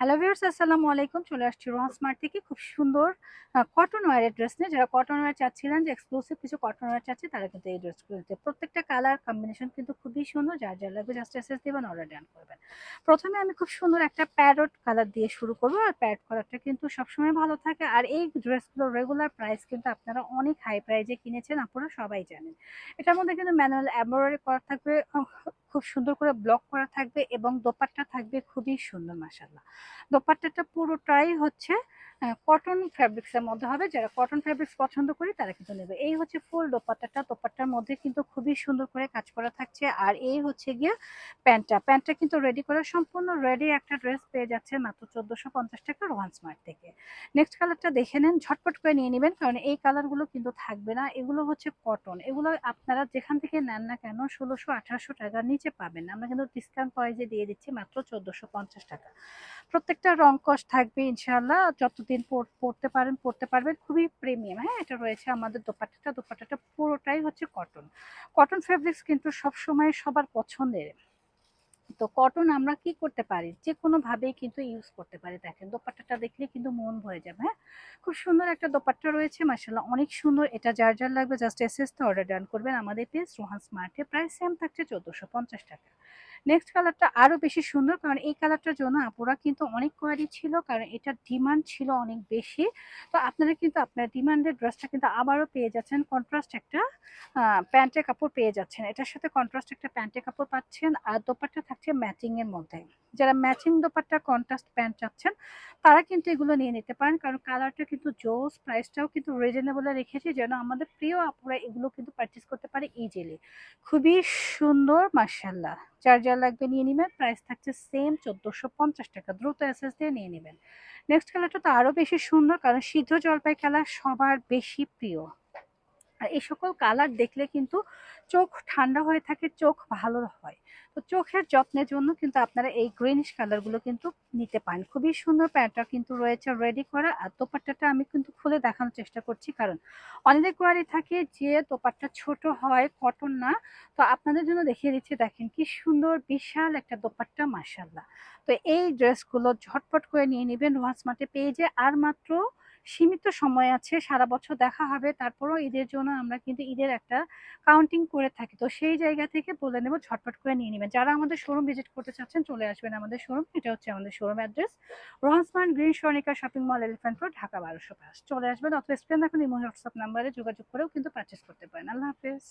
Hello viewers, আসসালামু আলাইকুম। চলে আসছি রোহান স্মার্ট থেকে খুব সুন্দর কটন ওয়্যারের ড্রেস নিয়ে। যারা কটন ওয়্যার চাচ্ছিলেন, যে এক্সক্লুসিভ কিছু কটন ওয়্যার চাচ্ছে, তারা কিন্তু এই ড্রেসগুলো নিতে। প্রত্যেকটা কালার কম্বিনেশন কিন্তু খুবই সুন্দর। যার যা লাগবে জাস্ট এসএস দিবেন, অর্ডার ডান করবেন। প্রথমে আমি খুব সুন্দর একটা প্যারট কালার দিয়ে শুরু করবো। আর প্যারট কালারটা কিন্তু সবসময় ভালো থাকে। আর এই ড্রেসগুলোর রেগুলার প্রাইস কিন্তু আপনারা অনেক হাই প্রাইজে কিনেছেন, আপনারা সবাই জানেন। এটার মধ্যে কিন্তু ম্যানুয়াল এমব্রয়ডারি করা থাকবে, খুব সুন্দর করে ব্লক করা থাকবে, এবং দোপাট্টা থাকবে খুবই সুন্দর মাশাআল্লাহ। দোপাট্টাটা পুরোটাই হচ্ছে কটন ফ্যাব্রিক্স এর মধ্যে হবে। যারা কটন ফ্যাব্রিক্স পছন্দ করি তারা কিন্তু নেবে। এই হচ্ছে ফুল দোপাট্টাটা। দোপাট্টার মধ্যে কিন্তু খুবই সুন্দর করে কাজ করা থাকছে। আর এই হচ্ছে গিয়ে প্যান্টটা কিন্তু রেডি করা, সম্পূর্ণ রেডি একটা ড্রেস পেয়ে যাচ্ছে মাত্র 1450 টাকা রোহান স্মার্ট থেকে। নেক্সট কালারটা দেখে নেন, ঝটপট করে নিয়ে নেবেন, কারণ এই কালারগুলো কিন্তু থাকবে না। এগুলো হচ্ছে কটন, এগুলো আপনারা যেখান থেকে নেন না কেন 1600-1800 টাকার নিচে পাবেন না। আমরা কিন্তু ডিসকাউন্ট প্রাইজে দিয়ে দিচ্ছি মাত্র 1450 টাকা। প্রত্যেকটা রং কস থাকবে ইনশাআল্লাহ। যতদিন পড়তে পারেন পড়তে পারবেন। খুবই প্রিমিয়াম। হ্যাঁ, এটা রয়েছে আমাদের দোপাট্টাটা পুরোটাই হচ্ছে কটন। কটন ফেব্রিক্স কিন্তু সবসময় সবার পছন্দের। তো কটন আমরা কি করতে পারি, যে কোনো ভাবেই কিন্তু ইউজ করতে পারি। দেখেন দোপাট্টাটা দেখলে কিন্তু মন ভরে যাবে। হ্যাঁ, খুব সুন্দর একটা দোপাট্টা রয়েছে মাশাআল্লাহ, অনেক সুন্দর। এটা যার যার লাগবে জাস্ট এসএস তে অর্ডার ডান করবেন। আমাদের পেজ রোহান স্মার্টে প্রাইস সেম থাকছে 1450 টাকা। নেক্সট কালারটা আরো বেশি সুন্দর, কারণ এই কালারটার জন্য আপুরা কিন্তু অনেক কোয়ারি ছিল, কারণ এটার ডিমান্ড ছিল অনেক বেশি। তো আপনারা কিন্তু আপনার ডিমান্ডের ড্রেসটা কিন্তু আবারও পেয়ে যাচ্ছেন। কন্ট্রাস্ট একটা প্যান্টের কাপড় পেয়ে যাচ্ছেন, এটার সাথে কন্ট্রাস্ট একটা প্যান্টের কাপড় পাচ্ছেন। আর দোপাট্টা থাকছে ম্যাচিং এর মধ্যে। যারা ম্যাচিং দোপাট্টা কন্ট্রাস্ট প্যান্ট চাচ্ছেন, তারা কিন্তু এগুলো নিয়ে নিতে পারেন, কারণ কালারটা কিন্তু জোস, প্রাইসটাও কিন্তু রিজনেবল রেখেছি, যেন আমাদের প্রিয় আপুরা এগুলো কিন্তু পারচেস করতে পারে ইজিলি। খুবই সুন্দর মাশাআল্লাহ। যার যা লাগবে নিয়ে নেবেন। প্রাইস থাকছে সেম 1450 টাকা। দ্রুত এসএস দিয়ে নিয়ে নেবেন। নেক্সট কালারটা তো আরো বেশি সুন্দর, কারণ সিদ্ধ জলপাই কালার সবার বেশি প্রিয়। আর এই সকল কালার দেখলে কিন্তু চোখ ঠান্ডা হয়ে থাকে, চোখ ভালো হয়। তো চোখের যত্নের জন্য কিন্তু আপনারা এই গ্রিনিশ কালারগুলো কিন্তু নিতে পারেন। খুবই সুন্দর। প্যান্টটা কিন্তু রয়েছে রেডি করা। আর দোপাট্টাটা আমি কিন্তু খুলে দেখানোর চেষ্টা করছি, কারণ অনেকের কোয়ারি থাকে যে দোপাট্টা ছোট হয়, কটন না। তো আপনাদের জন্য দেখিয়ে দিচ্ছি, দেখেন কি সুন্দর বিশাল একটা দোপাট্টা মাশাআল্লাহ। তো এই ড্রেসগুলো ঝটপট করে নিয়ে নেবেন রোহান স্মার্টে পেজে। আর মাত্র সীমিত সময় আছে, সারা বছর দেখা হবে। তারপরও ঈদের জন্য আমরা কিন্তু ঈদের একটা কাউন্টিং করে থাকি। তো সেই জায়গা থেকে বলে নেব, ঝটপট করে নিয়ে নেবেন। যারা আমাদের শোরুম ভিজিট করতে চাচ্ছেন, চলে আসবেন আমাদের শোরুম। এটা হচ্ছে আমাদের showroom address, Rohan smart, green Swarnika shopping mall, elephant road, Dhaka 1205। চলে আসবেন, অথবা স্ক্রিন এখন ইমো হোয়াটসঅ্যাপ নাম্বারে যোগাযোগ করেও কিন্তু পারচেস করতে পারেন। আল্লাহ হাফেজ।